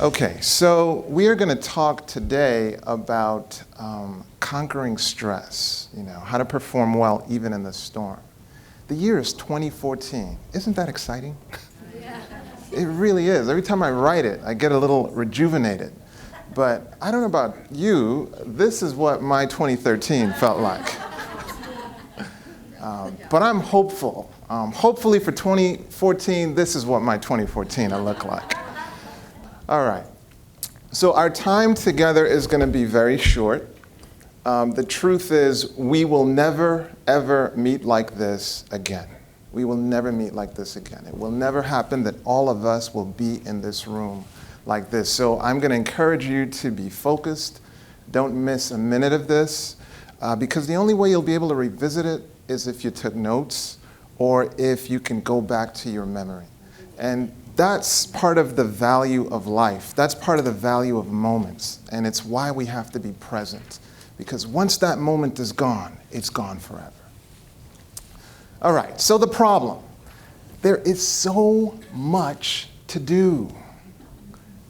Okay, so we are going to talk today about conquering stress, how to perform well even in the storm. The year is 2014. Isn't that exciting? Yeah. It really is. Every time I write it, I get a little rejuvenated. But I don't know about you, this is what my 2013 felt like. But I'm hopeful. Hopefully for 2014, this is what my 2014 will look like. All right. So our time together is going to be very short. The truth is, we will never, ever meet like this again. We will never meet like this again. It will never happen that all of us will be in this room like this. So I'm going to encourage you to be focused. Don't miss a minute of this, because the only way you'll be able to revisit it is if you took notes or if you can go back to your memory. And that's part of the value of life. That's part of the value of moments. And it's why we have to be present. Because once that moment is gone, it's gone forever. All right, so the problem. There is so much to do.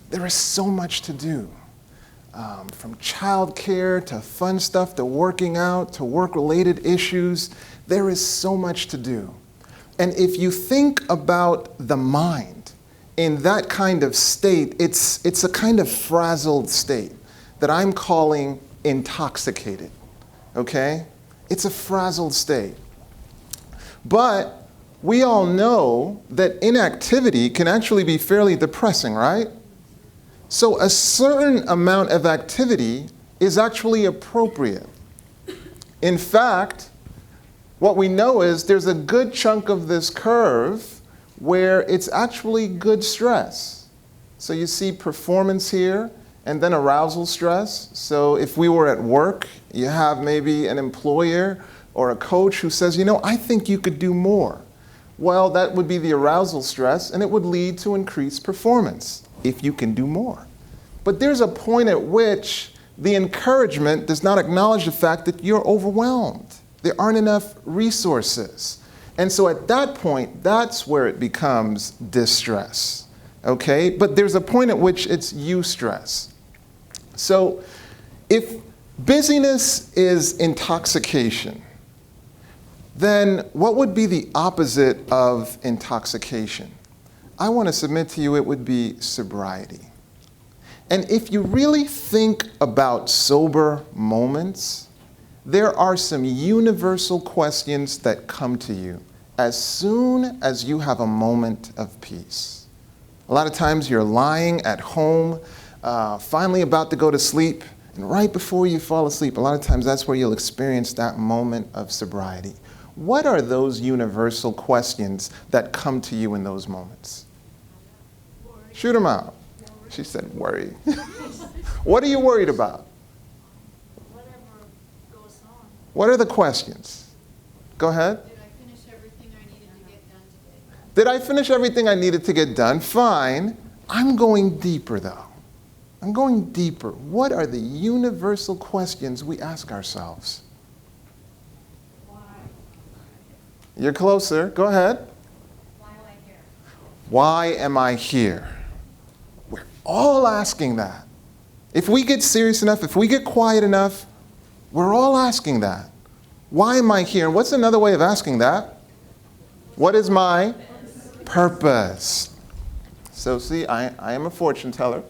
There is so much to do. From childcare to fun stuff to working out to work-related issues, there is so much to do. And if you think about the mind in that kind of state, it's a kind of frazzled state that I'm calling intoxicated, okay? It's a frazzled state. But we all know that inactivity can actually be fairly depressing, right? So a certain amount of activity is actually appropriate. In fact, what we know is there's a good chunk of this curve where it's actually good stress. So you see performance here and then arousal stress. So if we were at work, you have maybe an employer or a coach who says, I think you could do more. Well, that would be the arousal stress, and it would lead to increased performance if you can do more. But there's a point at which the encouragement does not acknowledge the fact that you're overwhelmed. There aren't enough resources. And so at that point, that's where it becomes distress, okay? But there's a point at which it's eustress. So if busyness is intoxication, then what would be the opposite of intoxication? I want to submit to you it would be sobriety. And if you really think about sober moments, there are some universal questions that come to you as soon as you have a moment of peace. A lot of times you're lying at home, finally about to go to sleep, and right before you fall asleep, a lot of times that's where you'll experience that moment of sobriety. What are those universal questions that come to you in those moments? Shoot them out. She said, worry. What are you worried about? What are the questions? Go ahead. Did I finish everything I needed to get done today? Did I finish everything I needed to get done? Fine. I'm going deeper, though. I'm going deeper. What are the universal questions we ask ourselves? Why? You're closer. Go ahead. Why am I here? Why am I here? We're all asking that. If we get serious enough, if we get quiet enough, we're all asking that. Why am I here? What's another way of asking that? What is my purpose? So see, I am a fortune teller.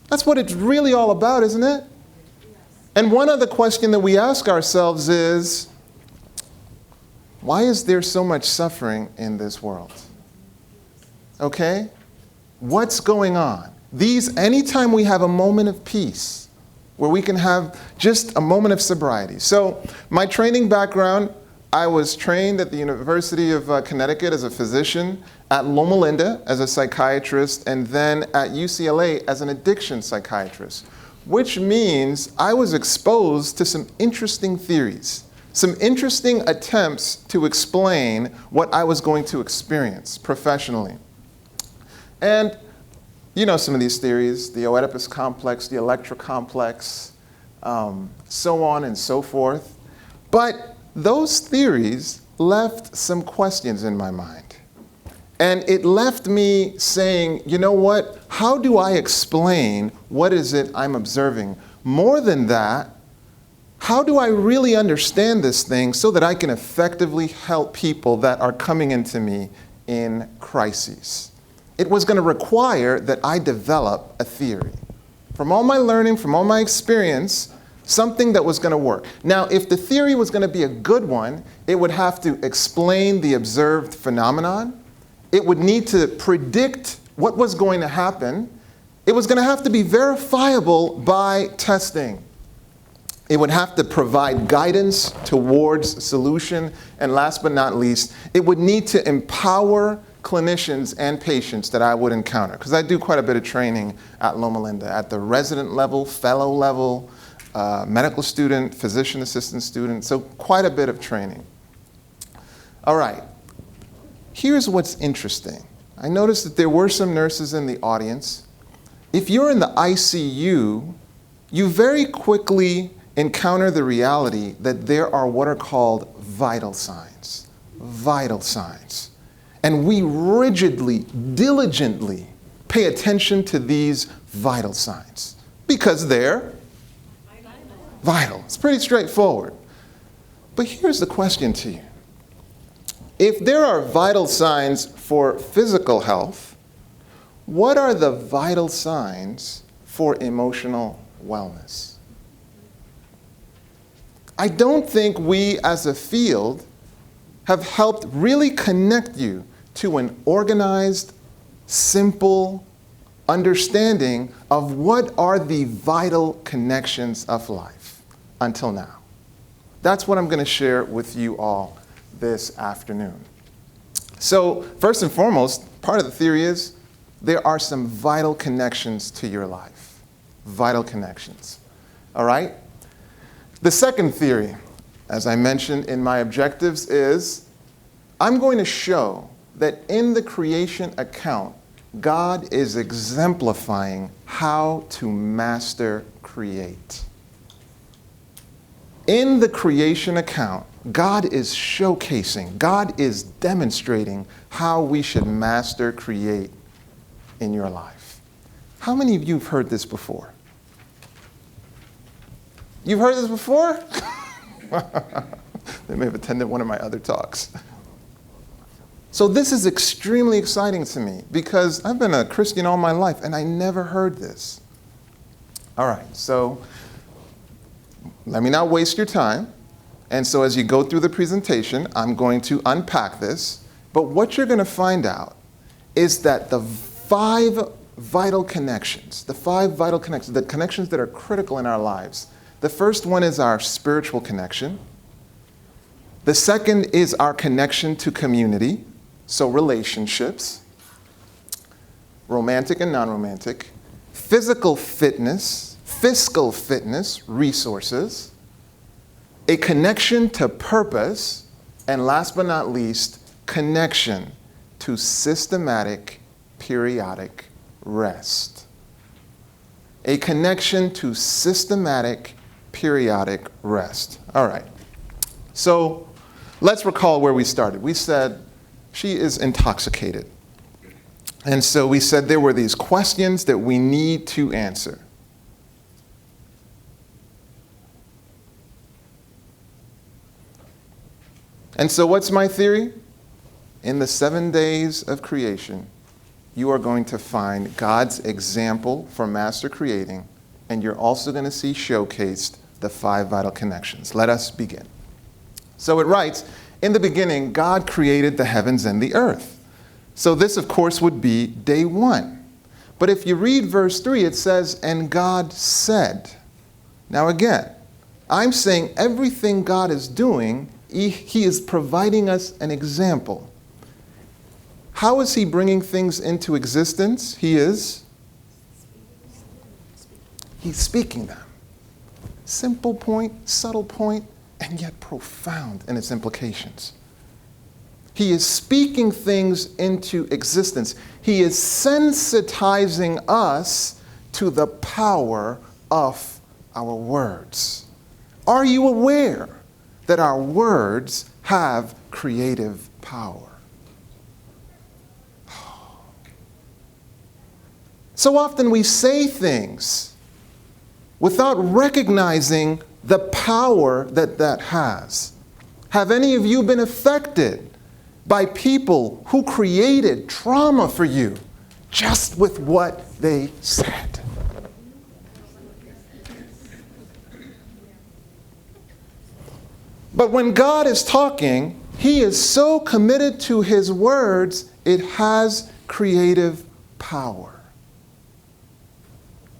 That's what it's really all about, isn't it? And one other question that we ask ourselves is, why is there so much suffering in this world? Okay? What's going on? Anytime we have a moment of peace, where we can have just a moment of sobriety. So my training background, I was trained at the University of Connecticut as a physician, at Loma as a psychiatrist, and then at UCLA as an addiction psychiatrist, which means I was exposed to some interesting theories, some interesting attempts to explain what I was going to experience professionally. And you know some of these theories, the Oedipus complex, the Electra complex, so on and so forth. But those theories left some questions in my mind. And it left me saying, you know what? How do I explain what is it I'm observing? More than that, how do I really understand this thing so that I can effectively help people that are coming into me in crises? It was going to require that I develop a theory. From all my learning, from all my experience, something that was going to work. Now, if the theory was going to be a good one, it would have to explain the observed phenomenon. It would need to predict what was going to happen. It was going to have to be verifiable by testing. It would have to provide guidance towards solution. And last but not least, it would need to empower clinicians and patients that I would encounter. Because I do quite a bit of training at Loma Linda, at the resident level, fellow level, medical student, physician assistant student, so quite a bit of training. All right, here's what's interesting. I noticed that there were some nurses in the audience. If you're in the ICU, you very quickly encounter the reality that there are what are called vital signs. Vital signs. And we rigidly, diligently pay attention to these vital signs because they're vital. It's pretty straightforward. But here's the question to you. If there are vital signs for physical health, what are the vital signs for emotional wellness? I don't think we as a field have helped really connect you to an organized, simple understanding of what are the vital connections of life until now. That's what I'm going to share with you all this afternoon. So first and foremost, part of the theory is there are some vital connections to your life. Vital connections. All right? The second theory, as I mentioned in my objectives, is I'm going to show that in the creation account, God is exemplifying how to master create. In the creation account, God is showcasing, God is demonstrating how we should master create in your life. How many of you have heard this before? You've heard this before? They may have attended one of my other talks. So this is extremely exciting to me because I've been a Christian all my life and I never heard this. All right, so let me not waste your time. And so as you go through the presentation, I'm going to unpack this. But what you're going to find out is that the five vital connections, the connections that are critical in our lives. The first one is our spiritual connection. The second is our connection to community, so relationships, romantic and non-romantic, physical fitness, fiscal fitness, resources, a connection to purpose, and last but not least, connection to systematic, periodic rest. A connection to systematic, periodic rest. All right. So let's recall where we started. We said she is intoxicated. And so we said there were these questions that we need to answer. And so what's my theory? In the 7 days of creation, you are going to find God's example for master creating, and you're also going to see showcased the five vital connections. Let us begin. So it writes, in the beginning, God created the heavens and the earth. So this, of course, would be day one. But if you read verse 3, it says, and God said. Now again, I'm saying everything God is doing, He is providing us an example. How is He bringing things into existence? He's speaking them. Simple point, subtle point, and yet profound in its implications. He is speaking things into existence. He is sensitizing us to the power of our words. Are you aware that our words have creative power? So often we say things without recognizing the power that that has. Have any of you been affected by people who created trauma for you just with what they said? But when God is talking, He is so committed to His words, it has creative power.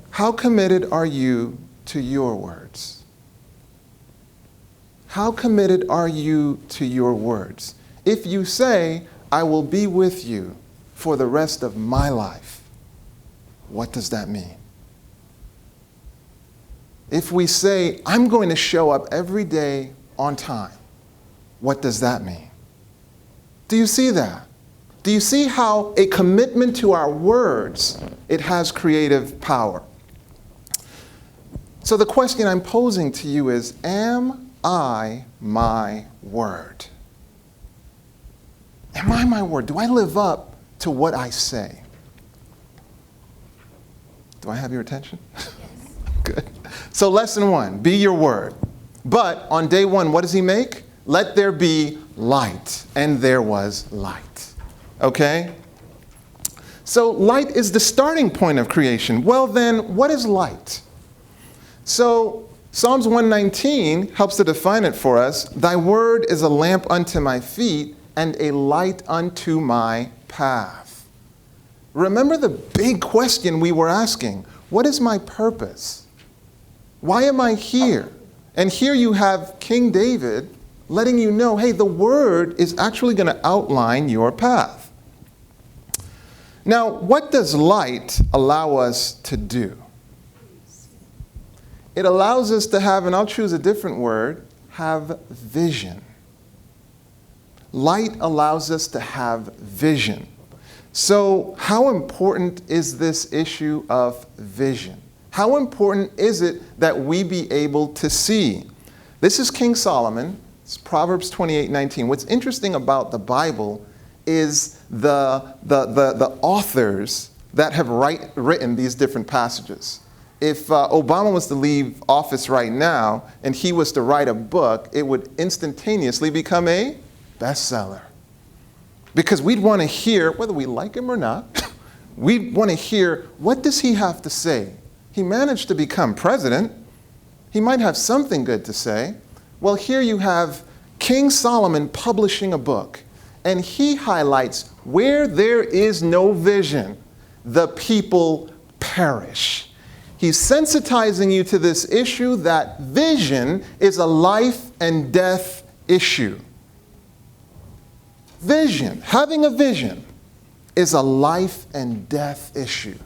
How committed are you to your words? How committed are you to your words? If you say, I will be with you for the rest of my life, what does that mean? If we say, I'm going to show up every day on time, what does that mean? Do you see that? Do you see how a commitment to our words, it has creative power? So the question I'm posing to you is, am I my word? Am I my word? Do I live up to what I say? Do I have your attention? Yes. Good. So lesson 1, be your word. But on day 1, what does He make? Let there be light. And there was light. Okay? So light is the starting point of creation. Well then, what is light? So Psalms 119 helps to define it for us. Thy word is a lamp unto my feet and a light unto my path. Remember the big question we were asking. What is my purpose? Why am I here? And here you have King David letting you know, hey, the word is actually going to outline your path. Now, what does light allow us to do? It allows us to have, and I'll choose a different word, have vision. Light allows us to have vision. So how important is this issue of vision? How important is it that we be able to see? This is King Solomon. It's Proverbs 28:19. What's interesting about the Bible is the authors that have written these different passages. If Obama was to leave office right now and he was to write a book, it would instantaneously become a bestseller. Because we'd want to hear, whether we like him or not, we'd want to hear, what does he have to say? He managed to become president. He might have something good to say. Well, here you have King Solomon publishing a book, and he highlights where there is no vision, the people perish. He's sensitizing you to this issue that vision is a life and death issue. Vision, having a vision, is a life and death issue.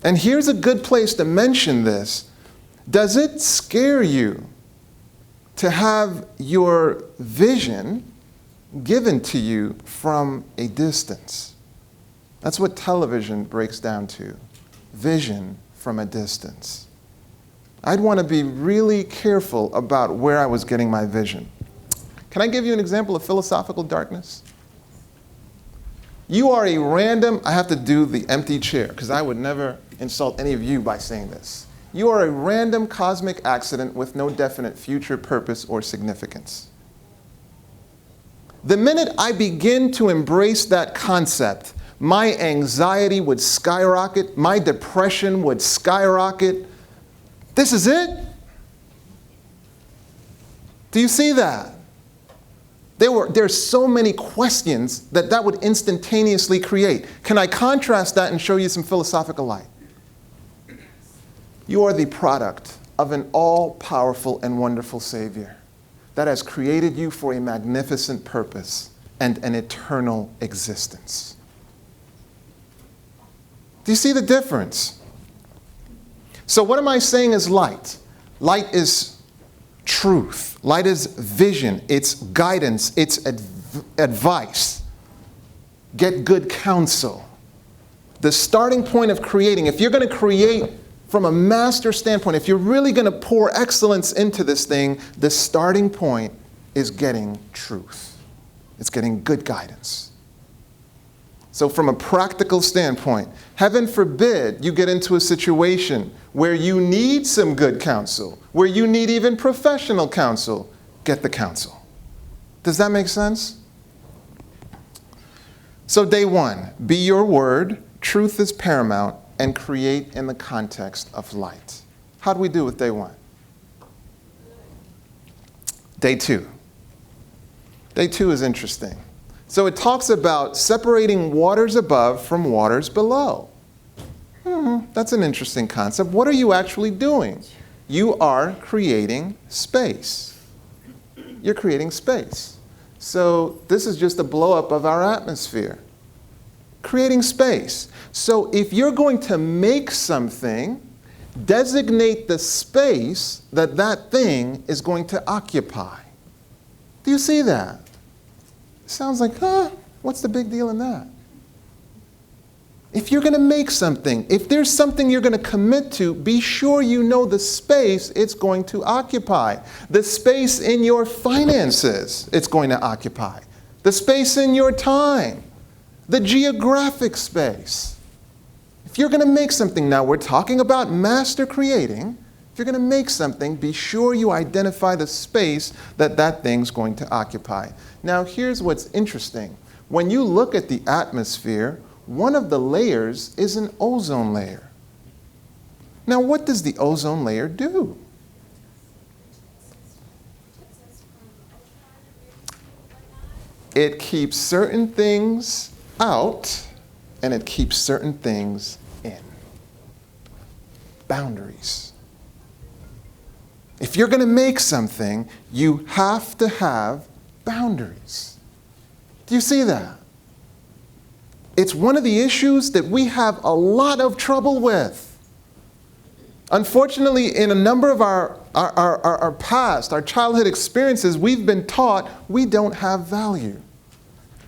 And here's a good place to mention this. Does it scare you to have your vision given to you from a distance? That's what television breaks down to. Vision from a distance. I'd want to be really careful about where I was getting my vision. Can I give you an example of philosophical darkness? You are a random, I have to do the empty chair because I would never insult any of you by saying this. You are a random cosmic accident with no definite future purpose or significance. The minute I begin to embrace that concept, my anxiety would skyrocket, my depression would skyrocket. This is it? Do you see that? There's so many questions that would instantaneously create. Can I contrast that and show you some philosophical light? You are the product of an all-powerful and wonderful Savior that has created you for a magnificent purpose and an eternal existence. Do you see the difference? So what am I saying is light? Light is truth. Light is vision. It's guidance. It's advice. Get good counsel. The starting point of creating, if you're going to create from a master standpoint, if you're really going to pour excellence into this thing, the starting point is getting truth. It's getting good guidance. So from a practical standpoint, heaven forbid you get into a situation where you need some good counsel, where you need even professional counsel. Get the counsel. Does that make sense? So day 1, be your word, truth is paramount, and create in the context of light. How do we do with day 1? Day 2. Day 2 is interesting. So it talks about separating waters above from waters below. That's an interesting concept. What are you actually doing? You are creating space. You're creating space. So this is just a blow up of our atmosphere. Creating space. So if you're going to make something, designate the space that that thing is going to occupy. Do you see that? Sounds like, what's the big deal in that? If you're going to make something, if there's something you're going to commit to, be sure you know the space it's going to occupy. The space in your finances it's going to occupy. The space in your time. The geographic space. If you're going to make something, now we're talking about master creating. If you're going to make something, be sure you identify the space that that thing's going to occupy. Now, here's what's interesting. When you look at the atmosphere, one of the layers is an ozone layer. Now, what does the ozone layer do? It keeps certain things out, and it keeps certain things in. Boundaries. If you're going to make something, you have to have boundaries. Do you see that? It's one of the issues that we have a lot of trouble with. Unfortunately, in a number of our past, our childhood experiences, we've been taught we don't have value.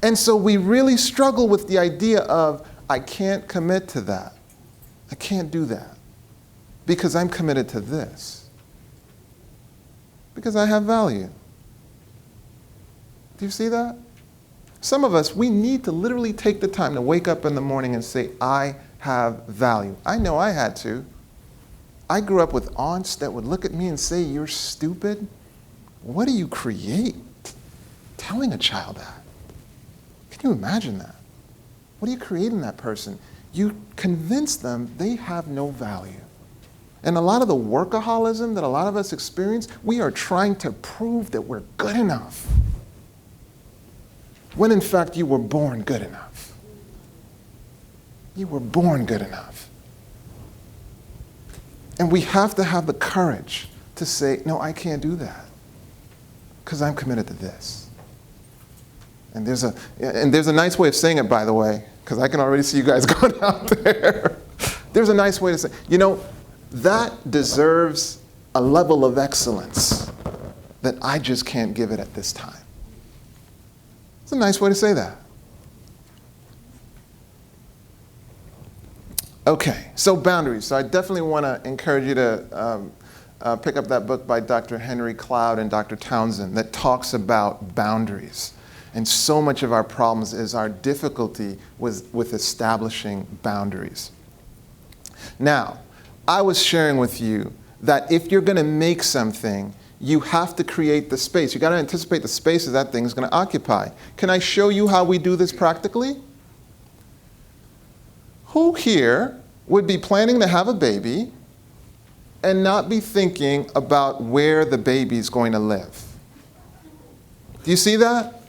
And so we really struggle with the idea of, I can't commit to that. I can't do that because I'm committed to this. Because I have value. Do you see that? Some of us, we need to literally take the time to wake up in the morning and say, I have value. I know I had to. I grew up with aunts that would look at me and say, you're stupid. What do you create? Telling a child that. Can you imagine that? What do you create in that person? You convince them they have no value. And a lot of the workaholism that a lot of us experience, we are trying to prove that we're good enough. When in fact you were born good enough. You were born good enough. And we have to have the courage to say, no, I can't do that because I'm committed to this. And there's a nice way of saying it, by the way, because I can already see you guys going out there. There's a nice way to say, that deserves a level of excellence that I just can't give it at this time. It's a nice way to say that. Okay, so boundaries. So I definitely want to encourage you to pick up that book by Dr. Henry Cloud and Dr. Townsend that talks about boundaries. And so much of our problems is our difficulty with establishing boundaries. Now, I was sharing with you that if you're going to make something, you have to create the space. You've got to anticipate the space that thing is going to occupy. Can I show you how we do this practically? Who here would be planning to have a baby and not be thinking about where the baby's going to live? Do you see that?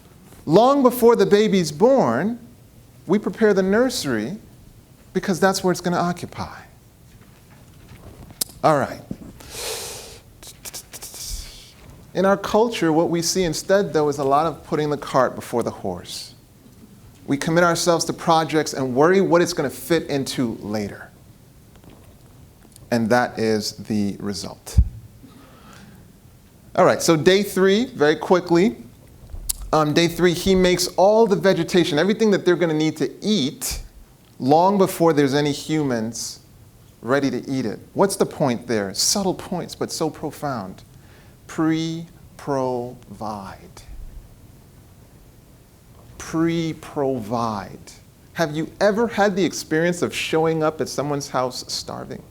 Long before the baby's born, we prepare the nursery because that's where it's going to occupy. All right. In our culture, what we see instead, though, is a lot of putting the cart before the horse. We commit ourselves to projects and worry what it's going to fit into later. And that is the result. All right, so day 3, very quickly. Day 3, he makes all the vegetation, everything that they're going to need to eat, long before there's any humans ready to eat it. What's the point there? Subtle points, but so profound. Pre-provide. Pre-provide. Have you ever had the experience of showing up at someone's house starving?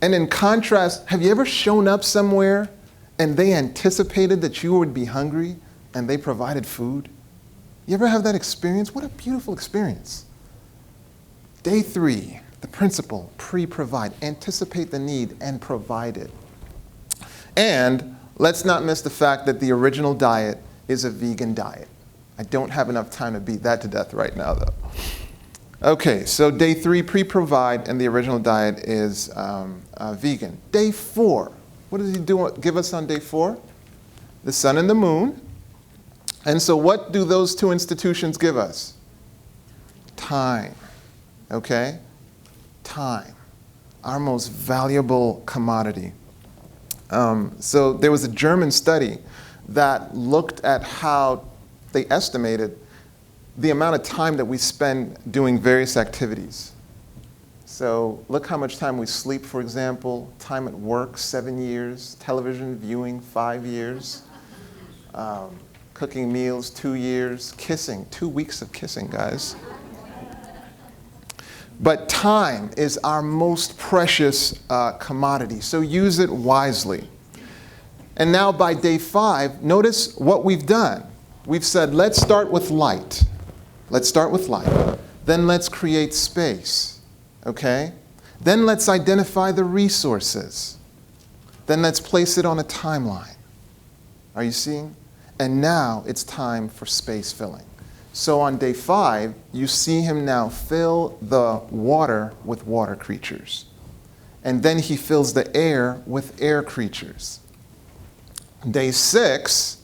And in contrast, have you ever shown up somewhere and they anticipated that you would be hungry and they provided food? You ever have that experience? What a beautiful experience. Day 3, the principle, pre-provide. Anticipate the need and provide it. And let's not miss the fact that the original diet is a vegan diet. I don't have enough time to beat that to death right now, though. Okay, so day 3, pre-provide, and the original diet is vegan. Day 4, what does he give us on day 4? The sun and the moon. And so what do those two institutions give us? Time. Okay? Time. Our most valuable commodity. So there was a German study that looked at how they estimated the amount of time that we spend doing various activities. So look how much time we sleep, for example. Time at work, 7 years. Television viewing, 5 years. Cooking meals, 2 years. Kissing, 2 weeks of kissing, guys. But time is our most precious commodity, so use it wisely. And now by day 5, notice what we've done. We've said, let's start with light. Let's start with light. Then let's create space, okay? Then let's identify the resources. Then let's place it on a timeline. Are you seeing? And now it's time for space filling. So on day 5, you see him now fill the water with water creatures. And then he fills the air with air creatures. Day 6,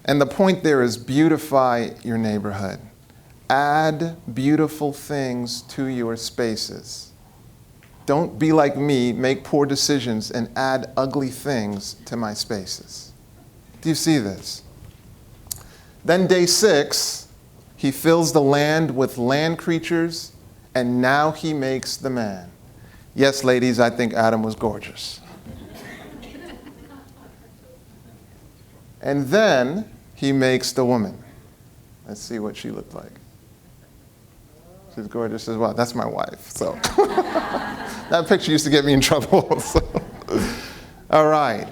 and the point there is beautify your neighborhood. Add beautiful things to your spaces. Don't be like me, make poor decisions, and add ugly things to my spaces. Do you see this? Then day 6, he fills the land with land creatures, and now he makes the man. Yes, ladies, I think Adam was gorgeous. And then he makes the woman. Let's see what she looked like. She's gorgeous as well. That's my wife. So that picture used to get me in trouble. So. All right.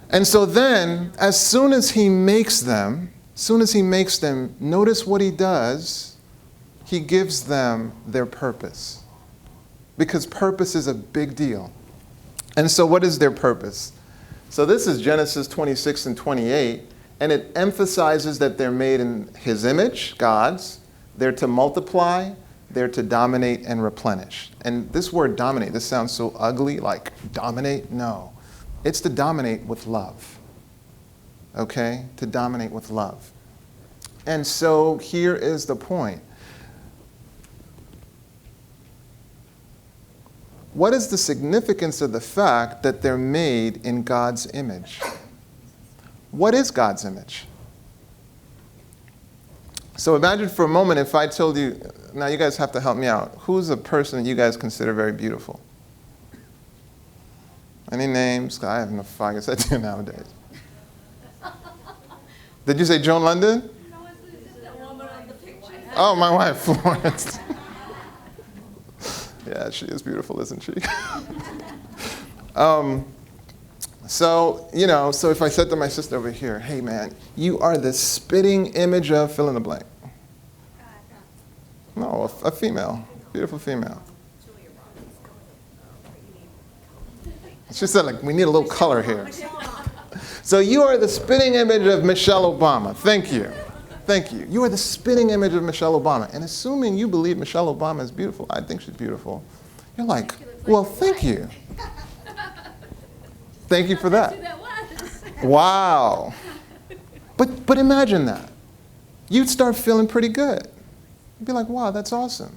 And so then, as soon as he makes them, notice what he does. He gives them their purpose. Because purpose is a big deal. And so what is their purpose? So this is Genesis 26 and 28, and it emphasizes that they're made in his image, God's. They're to multiply, they're to dominate and replenish. And this word dominate, this sounds so ugly, like dominate? No. It's to dominate with love. Okay? To dominate with love. And so here is the point. What is the significance of the fact that they're made in God's image? What is God's image? So imagine for a moment if I told you, now you guys have to help me out. Who's a person that you guys consider very beautiful? Any names? I have no fucking idea nowadays. Did you say Joan London? No, it's that woman on the picture. Oh, my wife, Florence. Yeah, she is beautiful, isn't she? So if I said to my sister over here, hey man, you are the spitting image of fill in the blank. No, a female, beautiful female. She said, like, we need a little color here. So you are the spitting image of Michelle Obama. Thank you. Thank you. You are the spitting image of Michelle Obama. And assuming you believe Michelle Obama is beautiful, I think she's beautiful, you're like, well, thank you. Thank you for that. Wow. But imagine that. You'd start feeling pretty good. You'd be like, wow, that's awesome.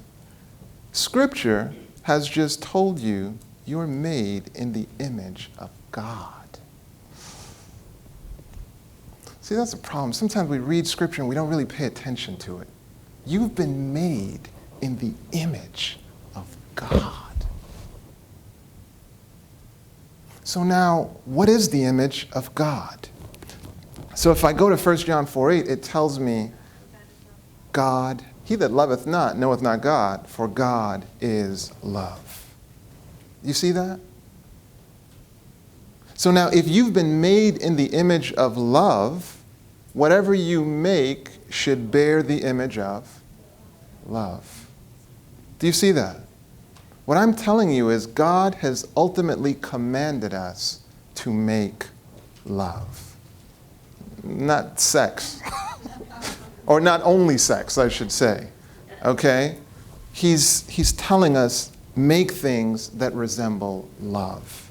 Scripture has just told you you're made in the image of God. See, that's the problem. Sometimes we read Scripture and we don't really pay attention to it. You've been made in the image of God. So now, what is the image of God? So if I go to 1 John 4:8, it tells me, God, he that loveth not knoweth not God, for God is love. You see that? So now if you've been made in the image of love, whatever you make should bear the image of love. Do you see that? What I'm telling you is God has ultimately commanded us to make love. Not sex. Or not only sex, I should say. Okay? He's telling us, make things that resemble love.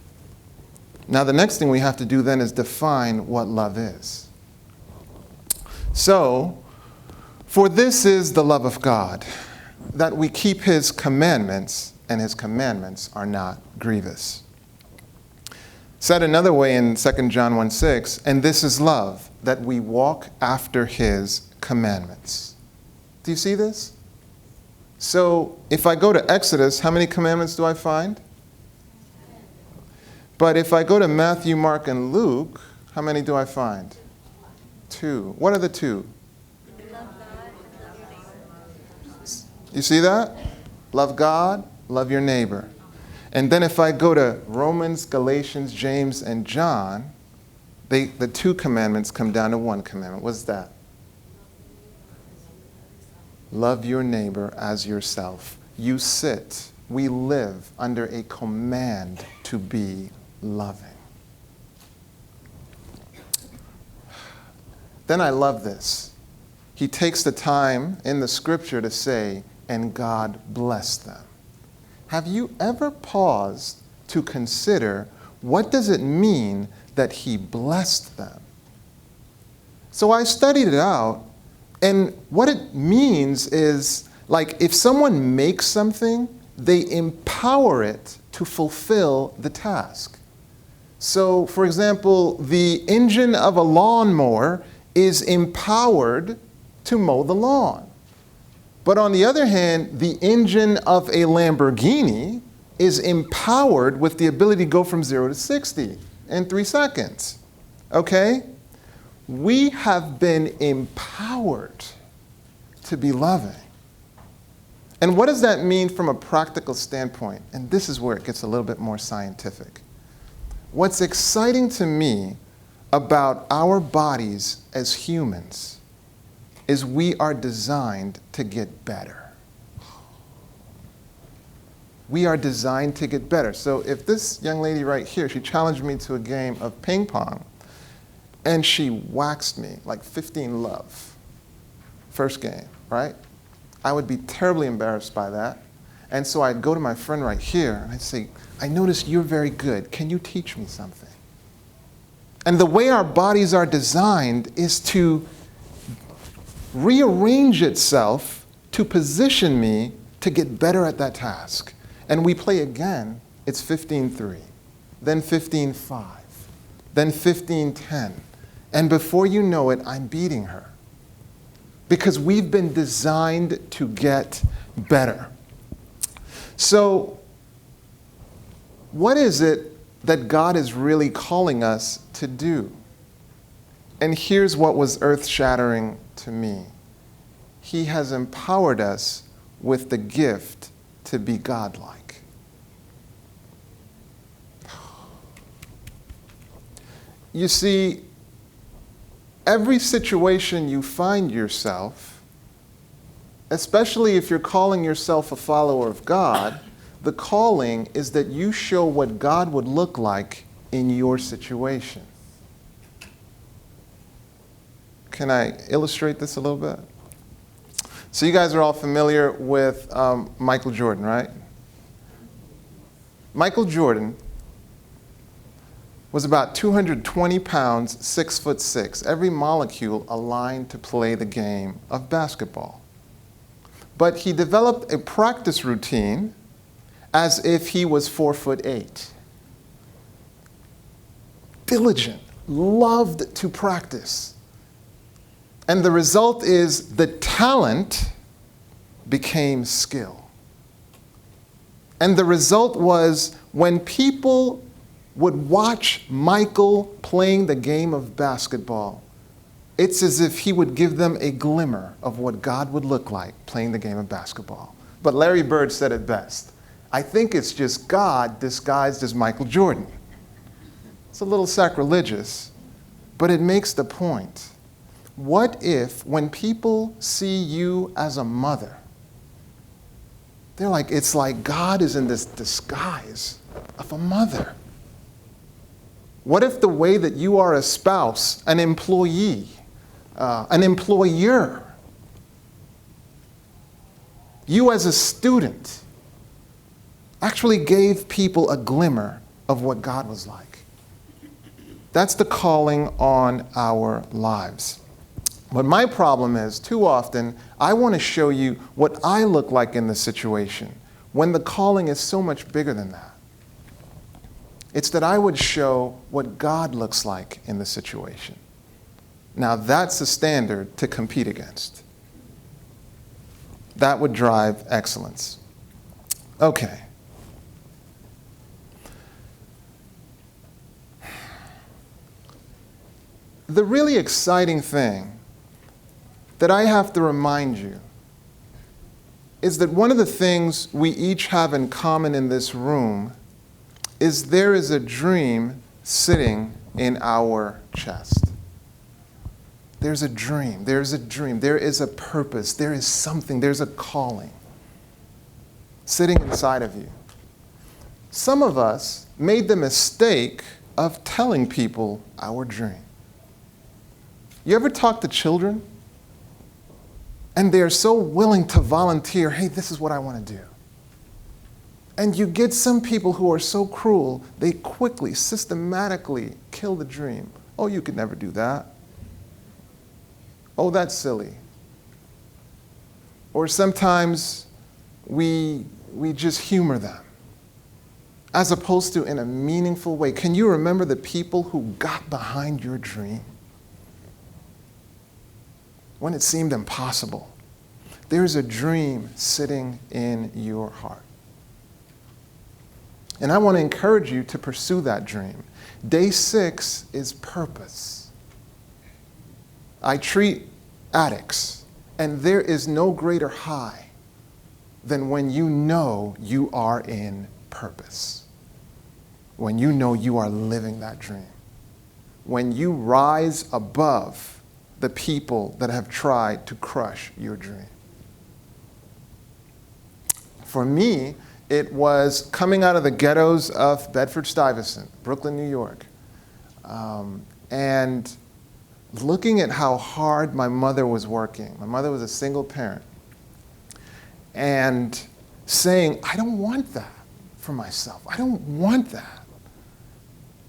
Now the next thing we have to do then is define what love is. So, for this is the love of God, that we keep his commandments, and his commandments are not grievous. Said another way in 2 John 1:6, and this is love, that we walk after his commandments. Do you see this? So if I go to Exodus, how many commandments do I find? But if I go to Matthew, Mark, and Luke, how many do I find? 2. What are the 2? You see that? Love God, love your neighbor. And then if I go to Romans, Galatians, James, and John, the 2 commandments come down to 1 commandment. What's that? Love your neighbor as yourself. We live under a command to be loving. Then I love this. He takes the time in the scripture to say, and God blessed them. Have you ever paused to consider what does it mean that he blessed them? So I studied it out, and what it means is, like, if someone makes something, they empower it to fulfill the task. So, for example, the engine of a lawnmower is empowered to mow the lawn. But on the other hand, the engine of a Lamborghini is empowered with the ability to go from 0 to 60 in 3 seconds. Okay? We have been empowered to be loving. And what does that mean from a practical standpoint? And this is where it gets a little bit more scientific. What's exciting to me about our bodies as humans is we are designed to get better. We are designed to get better. So if this young lady right here, she challenged me to a game of ping pong, and she waxed me like 15 love. First game, right? I would be terribly embarrassed by that. And so I'd go to my friend right here, and I'd say, I noticed you're very good. Can you teach me something? And the way our bodies are designed is to rearrange itself to position me to get better at that task. And we play again, it's 15-3, then 15-5, then 15-10. And before you know it, I'm beating her. Because we've been designed to get better. So, what is it that God is really calling us to do? And here's what was earth-shattering to me. He has empowered us with the gift to be godlike. You see, every situation you find yourself, especially if you're calling yourself a follower of God, the calling is that you show what God would look like in your situation. Can I illustrate this a little bit? So you guys are all familiar with Michael Jordan, right? Michael Jordan was about 220 pounds, 6'6", every molecule aligned to play the game of basketball. But he developed a practice routine as if he was 4'8". Diligent, loved to practice. And the result is the talent became skill. And the result was when people would watch Michael playing the game of basketball, It's as if he would give them a glimmer of what God would look like playing the game of basketball. But Larry Bird said it best. I think it's just God disguised as Michael Jordan. It's a little sacrilegious, but it makes the point. What if when people see you as a mother, they're like, it's like God is in this disguise of a mother. What if the way that you are a spouse, an employee, an employer, you as a student, actually gave people a glimmer of what God was like? That's the calling on our lives. But my problem is, too often, I want to show you what I look like in the situation, when the calling is so much bigger than that. It's that I would show what God looks like in the situation. Now, that's a standard to compete against. That would drive excellence. Okay. The really exciting thing that I have to remind you is that one of the things we each have in common in this room is there is a dream sitting in our chest. There's a dream, there is a purpose, there is something, there's a calling sitting inside of you. Some of us made the mistake of telling people our dream. You ever talk to children and they're so willing to volunteer, hey, this is what I want to do. And you get some people who are so cruel, they quickly, systematically kill the dream. Oh, you could never do that. Oh, that's silly. Or sometimes we just humor them, as opposed to in a meaningful way. Can you remember the people who got behind your dream when it seemed impossible? There's a dream sitting in your heart. And I want to encourage you to pursue that dream. Day 6 is purpose. I treat addicts, and there is no greater high than when you know you are in purpose. When you know you are living that dream. When you rise above the people that have tried to crush your dream. For me, it was coming out of the ghettos of Bedford-Stuyvesant, Brooklyn, New York, and looking at how hard my mother was working. My mother was a single parent. And saying, I don't want that for myself. I don't want that.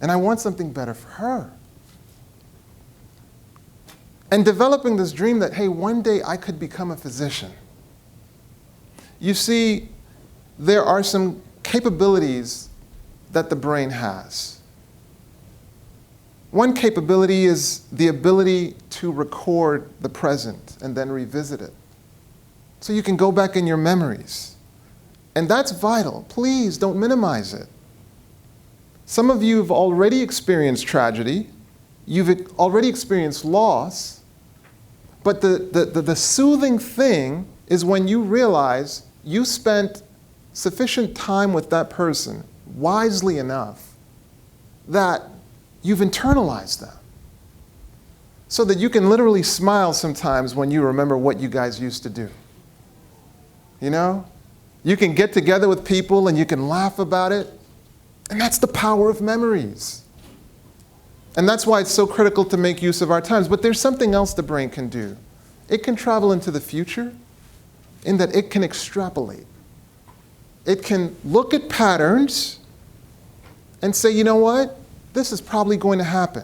And I want something better for her. And developing this dream that, hey, one day I could become a physician. You see, there are some capabilities that the brain has. One capability is the ability to record the present and then revisit it. So you can go back in your memories. And that's vital. Please don't minimize it. Some of you have already experienced tragedy. You've already experienced loss. But the soothing thing is when you realize you spent sufficient time with that person, wisely enough, that you've internalized them. So that you can literally smile sometimes when you remember what you guys used to do. You know? You can get together with people and you can laugh about it. And that's the power of memories. And that's why it's so critical to make use of our times. But there's something else the brain can do. It can travel into the future in that it can extrapolate. It can look at patterns and say, you know what? This is probably going to happen.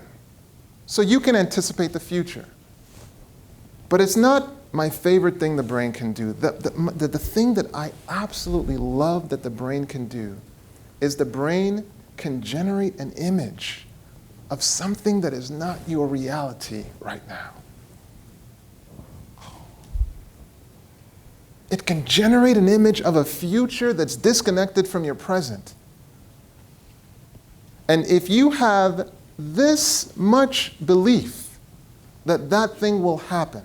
So you can anticipate the future. But it's not my favorite thing the brain can do. The thing that I absolutely love that the brain can do is the brain can generate an image of something that is not your reality right now. It can generate an image of a future that's disconnected from your present. And if you have this much belief that that thing will happen,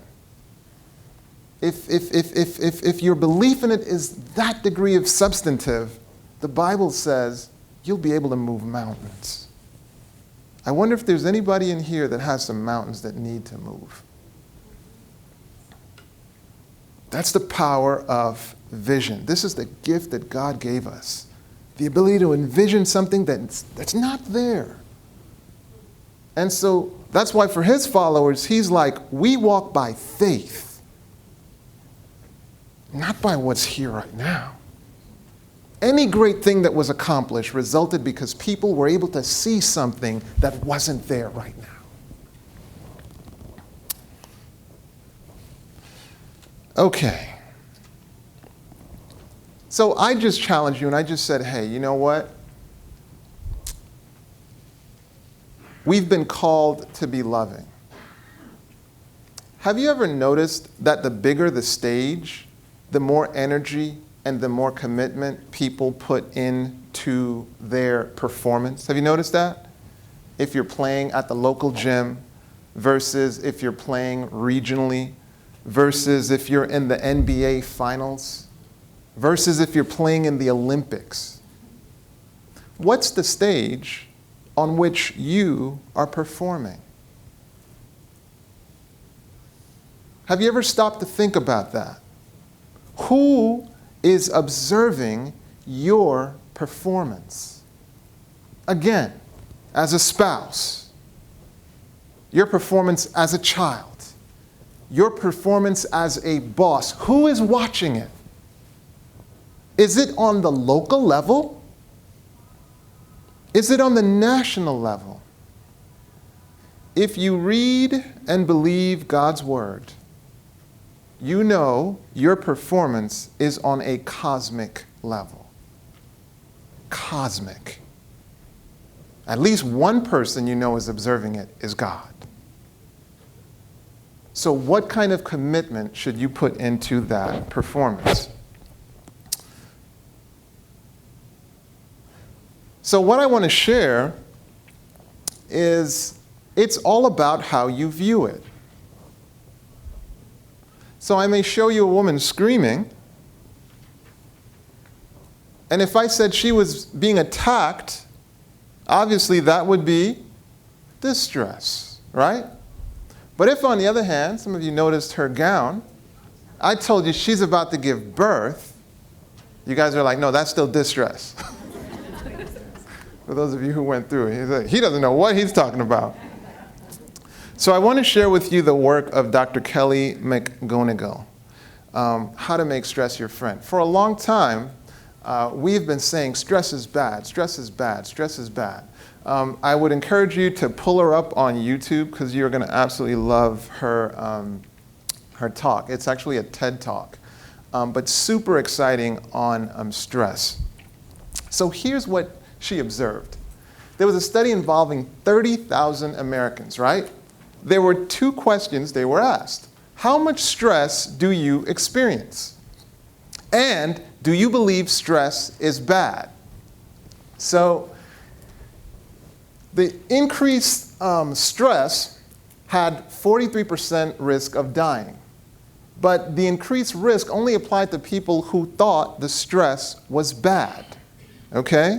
if your belief in it is that degree of substantive, the Bible says you'll be able to move mountains. I wonder if there's anybody in here that has some mountains that need to move. That's the power of vision. This is the gift that God gave us. The ability to envision something that's not there. And so that's why for his followers, he's like, we walk by faith, not by what's here right now. Any great thing that was accomplished resulted because people were able to see something that wasn't there right now. Okay. So I just challenged you and I just said, hey, you know what? We've been called to be loving. Have you ever noticed that the bigger the stage, the more energy and the more commitment people put into their performance? Have you noticed that? If you're playing at the local gym versus if you're playing regionally versus if you're in the NBA finals versus if you're playing in the Olympics. What's the stage on which you are performing? Have you ever stopped to think about that? Who is observing your performance? Again, as a spouse, your performance as a child, your performance as a boss, who is watching it? Is it on the local level? Is it on the national level? If you read and believe God's word, you know your performance is on a cosmic level. Cosmic. At least one person you know is observing it is God. So what kind of commitment should you put into that performance? So what I want to share is it's all about how you view it. So I may show you a woman screaming, and if I said she was being attacked, obviously that would be distress, right? But if, on the other hand, some of you noticed her gown, I told you she's about to give birth, you guys are like, no, that's still distress. For those of you who went through it, he's like, he doesn't know what he's talking about. So I want to share with you the work of Dr. Kelly McGonigal, How to Make Stress Your Friend. For a long time, we've been saying stress is bad, stress is bad, stress is bad. I would encourage you to pull her up on YouTube because you're going to absolutely love her, her talk. It's actually a TED Talk, but super exciting on stress. So here's what she observed. There was a study involving 30,000 Americans, right? There were two questions they were asked. How much stress do you experience? And do you believe stress is bad? So the increased stress had 43% risk of dying. But the increased risk only applied to people who thought the stress was bad. Okay?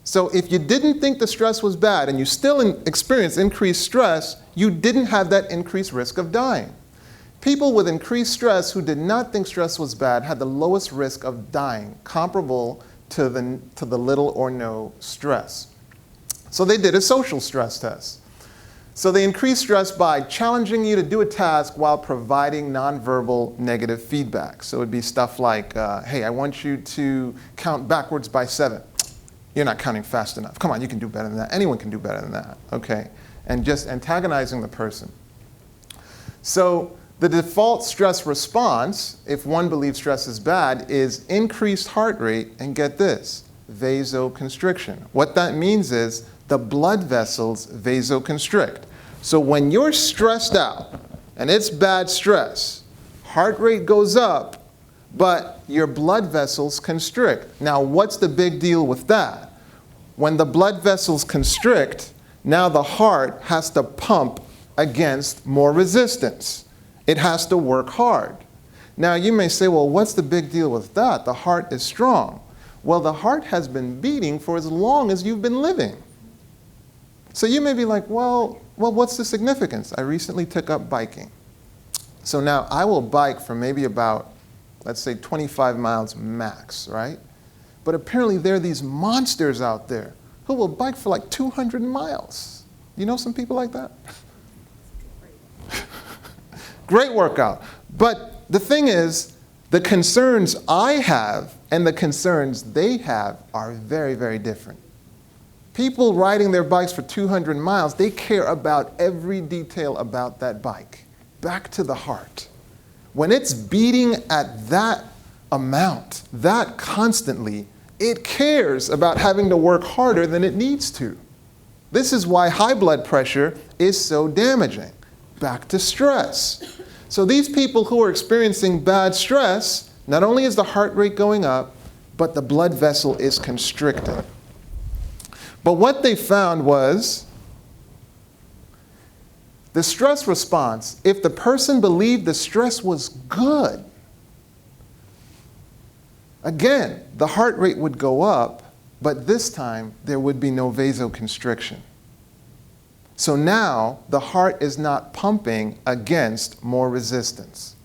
So if you didn't think the stress was bad and you still experienced increased stress, you didn't have that increased risk of dying. People with increased stress who did not think stress was bad had the lowest risk of dying, comparable to the little or no stress. So they did a social stress test. So they increased stress by challenging you to do a task while providing nonverbal negative feedback. So it would be stuff like, hey, I want you to count backwards by 7. You're not counting fast enough. Come on, you can do better than that. Anyone can do better than that, okay? And just antagonizing the person. So the default stress response, if one believes stress is bad, is increased heart rate, and get this, vasoconstriction. What that means is the blood vessels vasoconstrict. So when you're stressed out, and it's bad stress, heart rate goes up, but your blood vessels constrict. Now, what's the big deal with that? When the blood vessels constrict, now the heart has to pump against more resistance. It has to work hard. Now, you may say, well, what's the big deal with that? The heart is strong. Well, the heart has been beating for as long as you've been living. So you may be like, well, what's the significance? I recently took up biking. So now I will bike for maybe about, let's say, 25 miles max, right? But apparently there are these monsters out there who will bike for like 200 miles. You know some people like that? Great workout. But the thing is, the concerns I have and the concerns they have are very, very different. People riding their bikes for 200 miles, they care about every detail about that bike. Back to the heart. When it's beating at that amount, that constantly, it cares about having to work harder than it needs to. This is why high blood pressure is so damaging. Back to stress. So these people who are experiencing bad stress, not only is the heart rate going up, but the blood vessel is constricted. But what they found was the stress response, if the person believed the stress was good, again, the heart rate would go up, but this time there would be no vasoconstriction. So now the heart is not pumping against more resistance.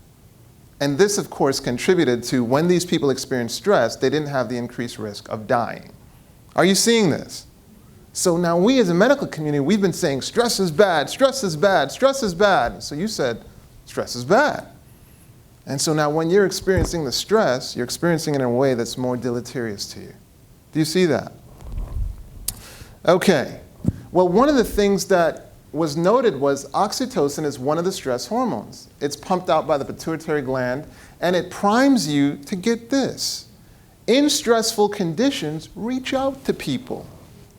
And this, of course, contributed to when these people experienced stress, they didn't have the increased risk of dying. Are you seeing this? So now we as a medical community, we've been saying stress is bad, stress is bad, stress is bad. So you said stress is bad. And so now when you're experiencing the stress, you're experiencing it in a way that's more deleterious to you. Do you see that? Okay. Well, one of the things that was noted was oxytocin is one of the stress hormones. It's pumped out by the pituitary gland, and it primes you to get this. In stressful conditions, reach out to people.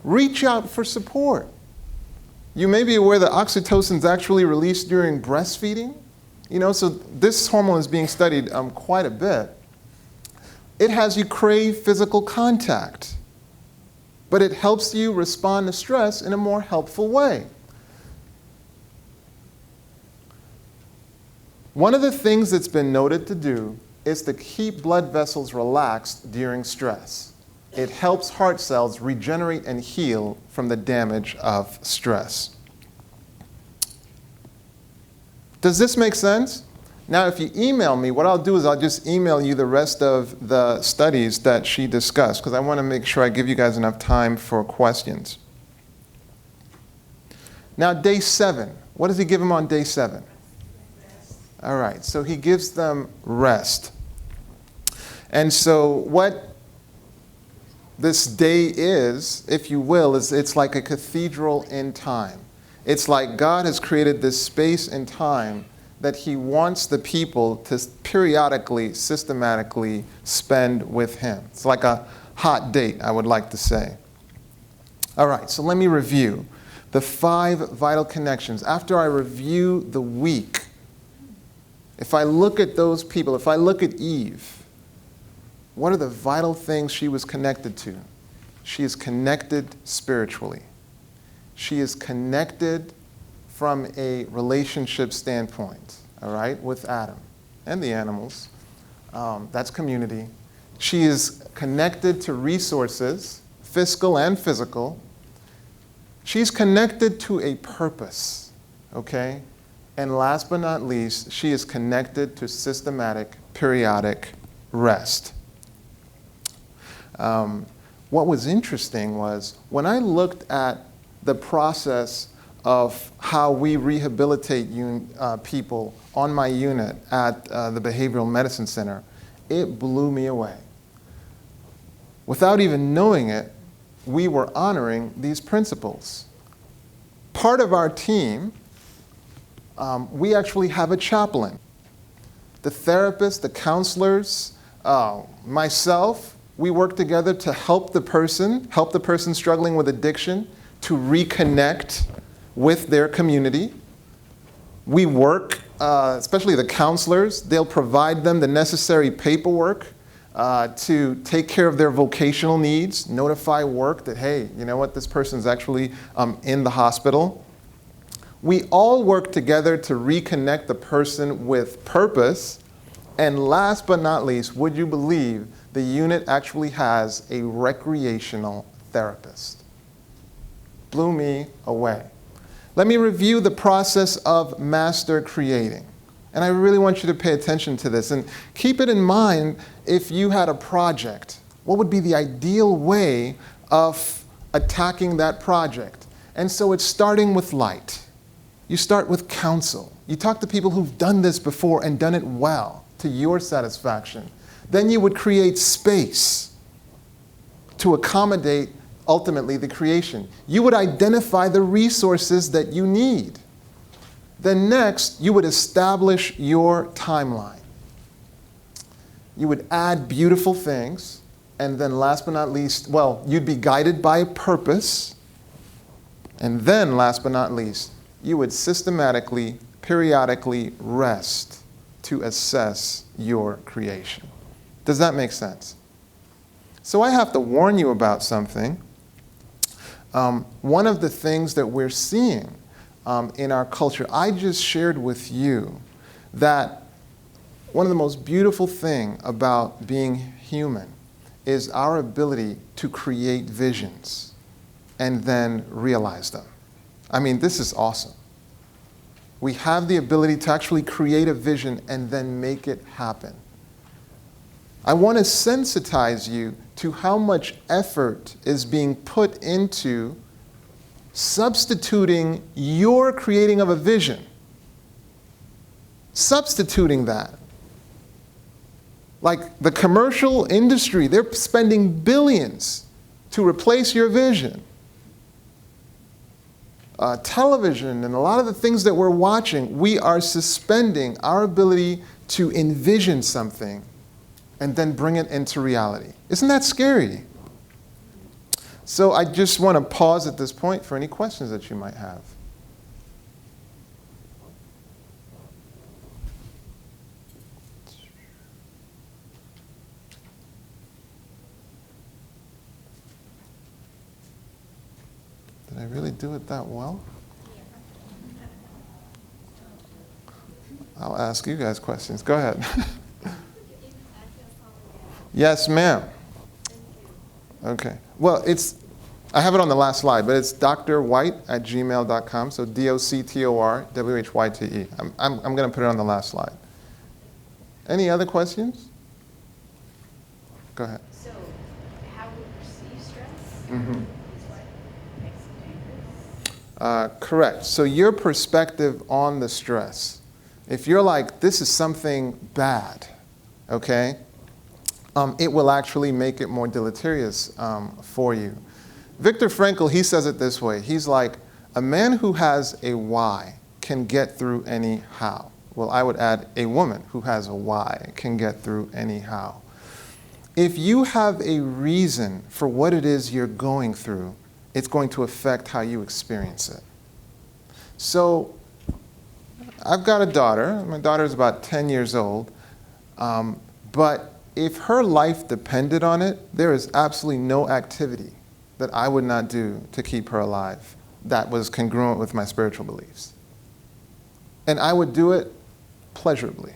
Reach out for support. You may be aware that oxytocin is actually released during breastfeeding. You know, so this hormone is being studied quite a bit. It has you crave physical contact, but it helps you respond to stress in a more helpful way. One of the things that's been noted to do is to keep blood vessels relaxed during stress. It helps heart cells regenerate and heal from the damage of stress. Does this make sense? Now, if you email me, what I'll do is I'll just email you the rest of the studies that she discussed, because I want to make sure I give you guys enough time for questions. Now, day 7. What does he give them on day 7? All right, so he gives them rest. And so what this day is, if you will, is it's like a cathedral in time. It's like God has created this space and time that he wants the people to periodically, systematically spend with him. It's like a hot date, I would like to say. All right, so let me review the 5 vital connections. After I review the week, if I look at those people, if I look at Eve, what are the vital things she was connected to? She is connected spiritually. She is connected from a relationship standpoint, all right, with Adam and the animals. That's community. She is connected to resources, fiscal and physical. She's connected to a purpose, okay? And last but not least, she is connected to systematic, periodic rest. What was interesting was when I looked at the process of how we rehabilitate people on my unit at the Behavioral Medicine Center, it blew me away. Without even knowing it, we were honoring these principles. Part of our team, we actually have a chaplain. The therapist, the counselors, myself, we work together to help the person struggling with addiction to reconnect with their community. We work, especially the counselors, they'll provide them the necessary paperwork to take care of their vocational needs, notify work that, hey, you know what, this person's actually in the hospital. We all work together to reconnect the person with purpose. And last but not least, would you believe the unit actually has a recreational therapist? Blew me away. Let me review the process of master creating. And I really want you to pay attention to this. And keep it in mind, if you had a project, what would be the ideal way of attacking that project? And so it's starting with light. You start with counsel. You talk to people who've done this before and done it well to your satisfaction. Then you would create space to accommodate ultimately the creation. You would identify the resources that you need. Then next, you would establish your timeline. You would add beautiful things. And then last but not least, well, you'd be guided by a purpose. And then last but not least, you would systematically, periodically rest to assess your creation. Does that make sense? So I have to warn you about something. One of the things that we're seeing in our culture, I just shared with you that one of the most beautiful things about being human is our ability to create visions and then realize them. I mean, this is awesome. We have the ability to actually create a vision and then make it happen. I want to sensitize you to how much effort is being put into substituting your creating of a vision. Substituting that. Like the commercial industry, they're spending billions to replace your vision. Television and a lot of the things that we're watching, we are suspending our ability to envision something and then bring it into reality. Isn't that scary? So I just want to pause at this point for any questions that you might have. Did I really do it that well? I'll ask you guys questions. Go ahead. Yes, ma'am. Okay. Well, I have it on the last slide, but it's drwhite@gmail.com. So DOCTORWHYTE. I'm going to put it on the last slide. Any other questions? Go ahead. So, how we perceive stress Mm-hmm. is what makes it dangerous? Correct. So your perspective on the stress. If you're like, this is something bad, okay, it will actually make it more deleterious for you. Viktor Frankl, he says it this way. He's like, a man who has a why can get through any how. Well, I would add a woman who has a why can get through any how. If you have a reason for what it is you're going through, it's going to affect how you experience it. So I've got a daughter. My daughter is about 10 years old. But if her life depended on it, there is absolutely no activity that I would not do to keep her alive that was congruent with my spiritual beliefs. And I would do it pleasurably.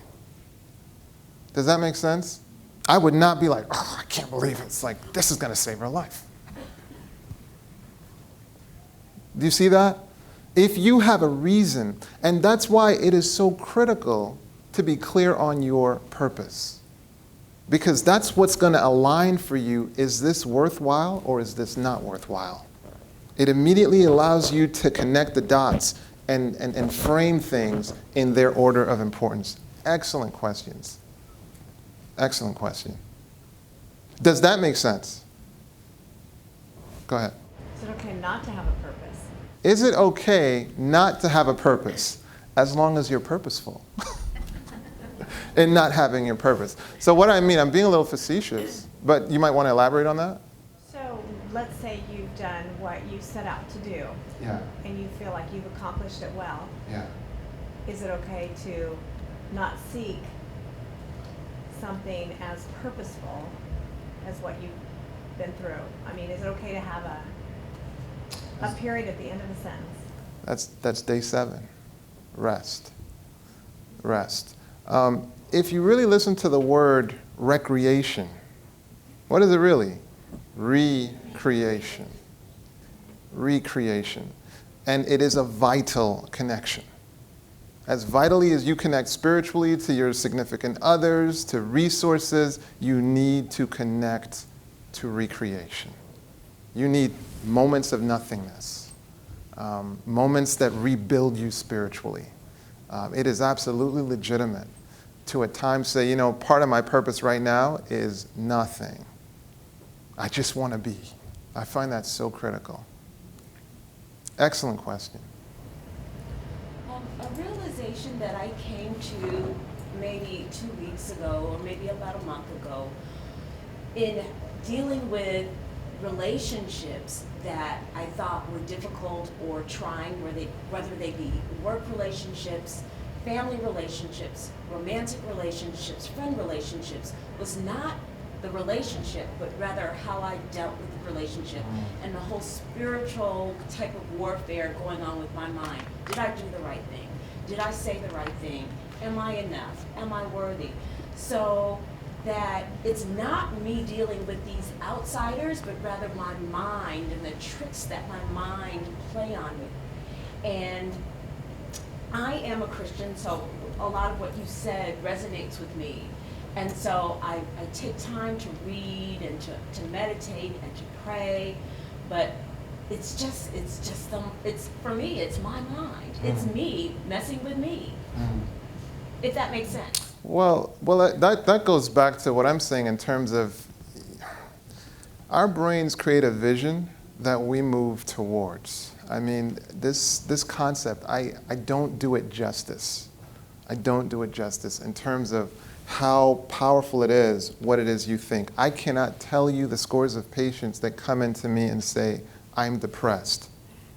Does that make sense? I would not be like, oh, I can't believe it. It's like, this is going to save her life. Do you see that? If you have a reason, and that's why it is so critical to be clear on your purpose. Because that's what's going to align for you. Is this worthwhile or is this not worthwhile? It immediately allows you to connect the dots and frame things in their order of importance. Excellent questions. Excellent question. Does that make sense? Go ahead. Is it okay not to have a purpose? Is it okay not to have a purpose as long as you're purposeful? And not having your purpose. So what I mean, I'm being a little facetious, but you might want to elaborate on that? So, let's say you've done what you set out to do. Yeah. And you feel like you've accomplished it well. Yeah. Is it okay to not seek something as purposeful as what you've been through? I mean, is it okay to have a period at the end of a sentence? That's day 7. Rest. Rest. If you really listen to the word recreation, what is it really? Recreation. Recreation. And it is a vital connection. As vitally as you connect spiritually to your significant others, to resources, you need to connect to recreation. You need moments of nothingness, moments that rebuild you spiritually. It is absolutely legitimate to at times say, you know, part of my purpose right now is nothing. I just want to be. I find that so critical. Excellent question. A realization that I came to maybe 2 weeks ago, or maybe about a month ago, in dealing with relationships that I thought were difficult or trying, whether they be work relationships, family relationships, romantic relationships, friend relationships, was not the relationship, but rather how I dealt with the relationship and the whole spiritual type of warfare going on with my mind. Did I do the right thing? Did I say the right thing? Am I enough? Am I worthy? So that it's not me dealing with these outsiders, but rather my mind and the tricks that my mind play on me. And I am a Christian, so a lot of what you said resonates with me. And so I take time to read and to meditate and to pray, but it's for me, it's my mind. It's me messing with me, if that makes sense. Well, that goes back to what I'm saying in terms of our brains create a vision that we move towards. I mean, this concept, I don't do it justice. I don't do it justice in terms of how powerful it is, what it is you think. I cannot tell you the scores of patients that come into me and say, I'm depressed.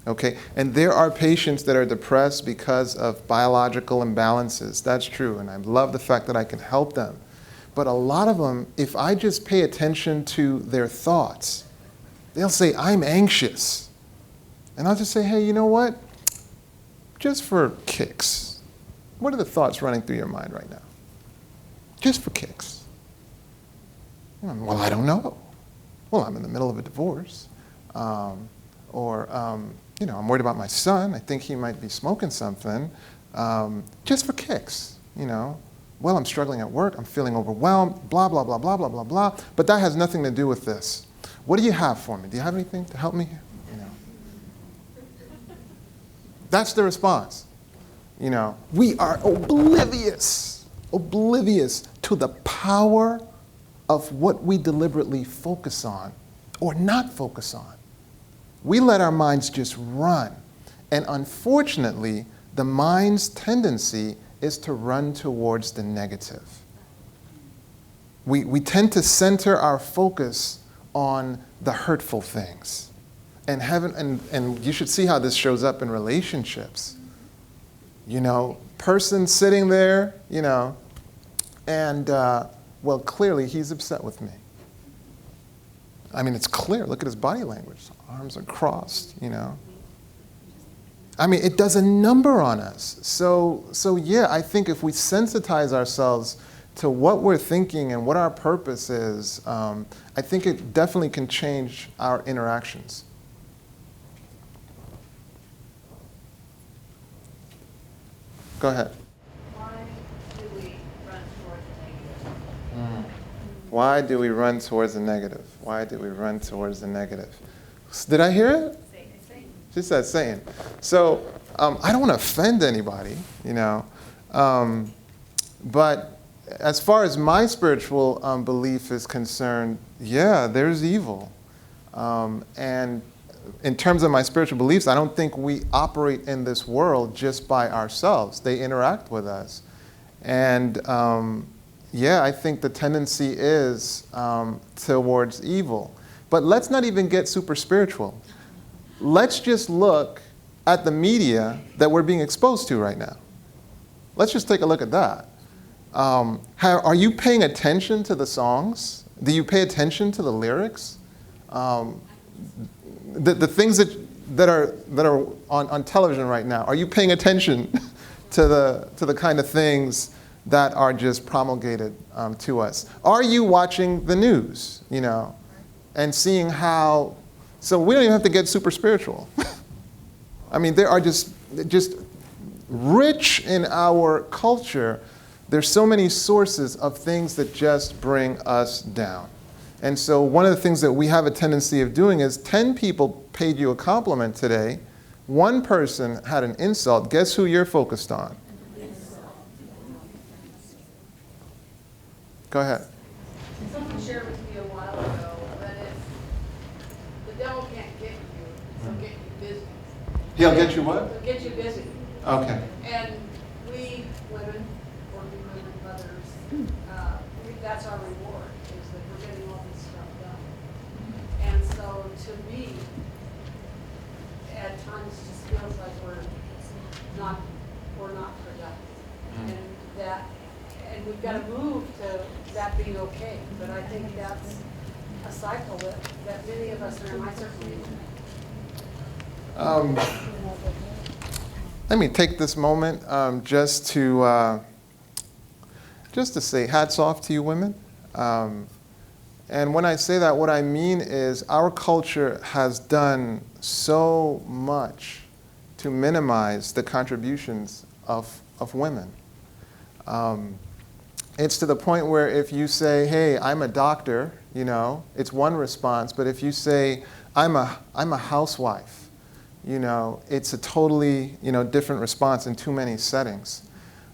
Okay? And there are patients that are depressed because of biological imbalances. That's true, and I love the fact that I can help them. But a lot of them, if I just pay attention to their thoughts, they'll say, I'm anxious. And I'll just say, hey, you know what? Just for kicks, what are the thoughts running through your mind right now? Just for kicks. Well, I don't know. Well, I'm in the middle of a divorce. I'm worried about my son. I think he might be smoking something. Just for kicks, Well, I'm struggling at work. I'm feeling overwhelmed, blah, blah, blah, blah, blah, blah, blah. But that has nothing to do with this. What do you have for me? Do you have anything to help me? That's the response. We are oblivious to the power of what we deliberately focus on or not focus on. We let our minds just run. And unfortunately, the mind's tendency is to run towards the negative. We tend to center our focus on the hurtful things. And you should see how this shows up in relationships. Person sitting there, and clearly he's upset with me. I mean, it's clear. Look at his body language. Arms are crossed, I mean, it does a number on us. So yeah, I think if we sensitize ourselves to what we're thinking and what our purpose is, I think it definitely can change our interactions. Go ahead. Why do we run towards the negative? Why do we run towards the negative? Why do we run towards the negative? Did I hear it? Satan. She said Satan. So I don't want to offend anybody, but as far as my spiritual belief is concerned, yeah, there's evil. And in terms of my spiritual beliefs, I don't think we operate in this world just by ourselves. They interact with us. And I think the tendency is towards evil. But let's not even get super spiritual. Let's just look at the media that we're being exposed to right now. Let's just take a look at that. Are you paying attention to the songs? Do you pay attention to the lyrics? The things that that are on television right now, are you paying attention to the kind of things that are just promulgated to us? Are you watching the news, and seeing how, so we don't even have to get super spiritual. I mean, there are just rich in our culture, there's so many sources of things that just bring us down. And so one of the things that we have a tendency of doing is 10 people paid you a compliment today, one person had an insult, guess who you're focused on? Go ahead. Someone shared with me a while ago that if the devil can't get you, he'll get you busy. He'll get you what? He'll get you busy. Okay. And we women, working women, mothers, that's our reward, is that we're getting all this stuff done. And so to me, at times it just feels like we're not productive. And we've got to move to that being okay. But I think that's a cycle that many of us are in my circle. Let me take this moment just to say hats off to you women. And when I say that, what I mean is our culture has done so much to minimize the contributions of women. It's to the point where if you say, hey, I'm a doctor, it's one response. But if you say, I'm a housewife, it's a totally, different response in too many settings.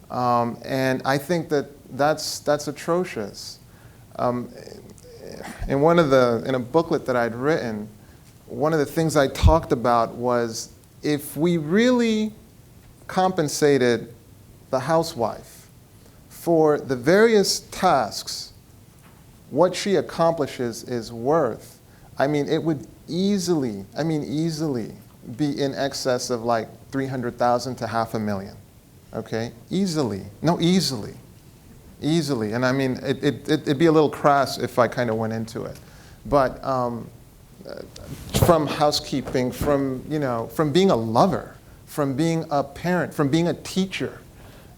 And I think that's atrocious. In a booklet that I'd written, one of the things I talked about was if we really compensated the housewife for the various tasks, what she accomplishes is worth, it would easily be in excess of like 300,000 to 500,000, okay? Easily. And it'd be a little crass if I kind of went into it. But from housekeeping, from being a lover, from being a parent, from being a teacher,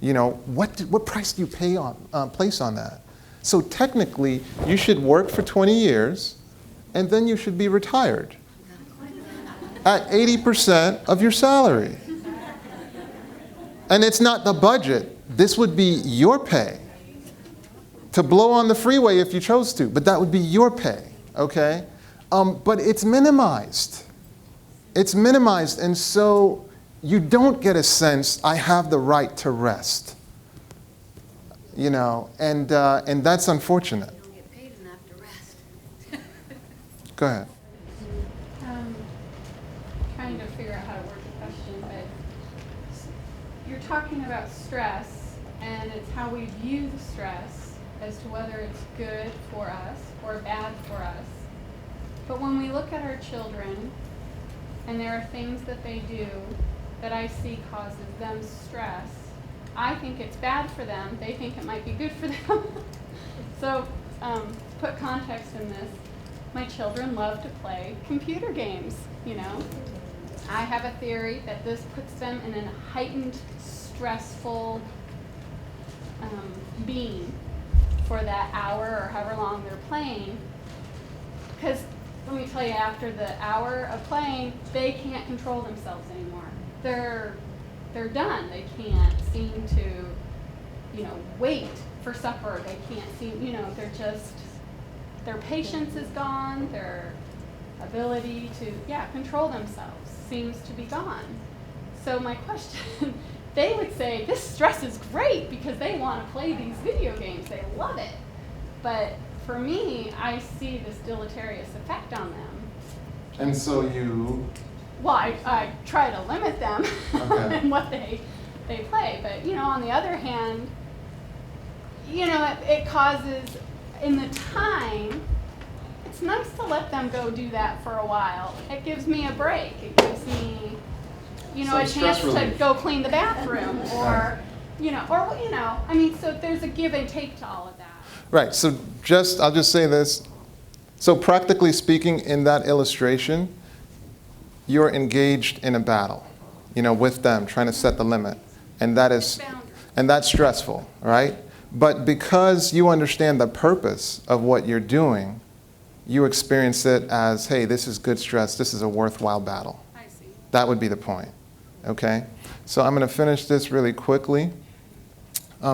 what price do you place on that? So technically, you should work for 20 years, and then you should be retired at 80% of your salary. And it's not the budget. This would be your pay to blow on the freeway if you chose to, but that would be your pay, okay? But it's minimized. It's minimized, and so you don't get a sense, I have the right to rest. And that's unfortunate. You don't get paid enough to rest. Go ahead. Trying to figure out how to word the question, but you're talking about stress, and it's how we view the stress as to whether it's good for us or bad for us. But when we look at our children, and there are things that they do that I see causes them stress, I think it's bad for them. They think it might be good for them. So, to put context in this, my children love to play computer games, I have a theory that this puts them in a heightened, stressful being for that hour or however long they're playing. Because let me tell you, after the hour of playing, they can't control themselves anymore. They're done. They can't seem to, wait for supper. They can't seem, their patience is gone. Their ability to, control themselves seems to be gone. So my question, they would say, this stress is great because they want to play these video games. They love it. But for me, I see this deleterious effect on them. And so you... Well, I try to limit them in what they play. But, on the other hand, it causes, in the time, it's nice to let them go do that for a while. It gives me a break. It gives me, a chance to go clean the bathroom or, so there's a give and take to all of that. Right, so I'll just say this. So practically speaking, in that illustration, you're engaged in a battle, with them, trying to set the limit. And that's stressful, right? But because you understand the purpose of what you're doing, you experience it as, hey, this is good stress, this is a worthwhile battle. I see. That would be the point, okay? So I'm going to finish this really quickly.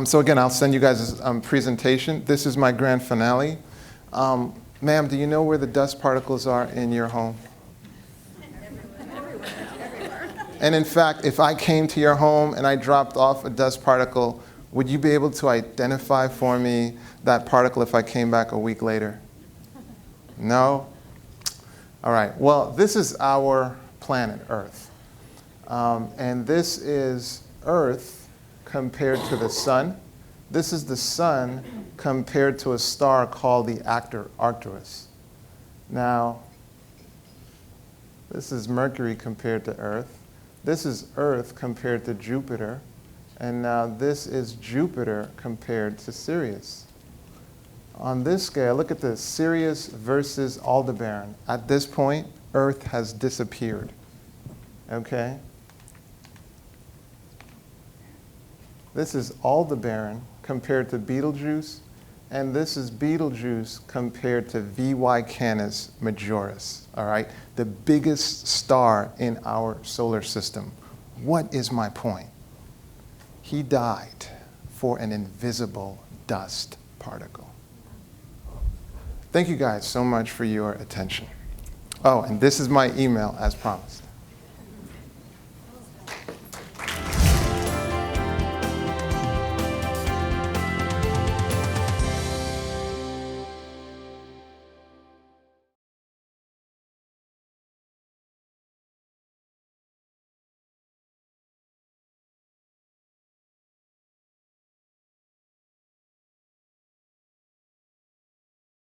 So again, I'll send you guys a presentation. This is my grand finale. Ma'am, do you know where the dust particles are in your home? And in fact, if I came to your home and I dropped off a dust particle, would you be able to identify for me that particle if I came back a week later? No? All right. Well, this is our planet, Earth. And this is Earth compared to the sun. This is the sun compared to a star called the Arcturus. Now, this is Mercury compared to Earth. This is Earth compared to Jupiter. And now this is Jupiter compared to Sirius. On this scale, look at this, Sirius versus Aldebaran. At this point, Earth has disappeared. Okay? This is Aldebaran compared to Betelgeuse, and this is Betelgeuse compared to VY Canis Majoris, all right? The biggest star in our solar system. What is my point? He died for an invisible dust particle. Thank you guys so much for your attention. Oh, and this is my email as promised.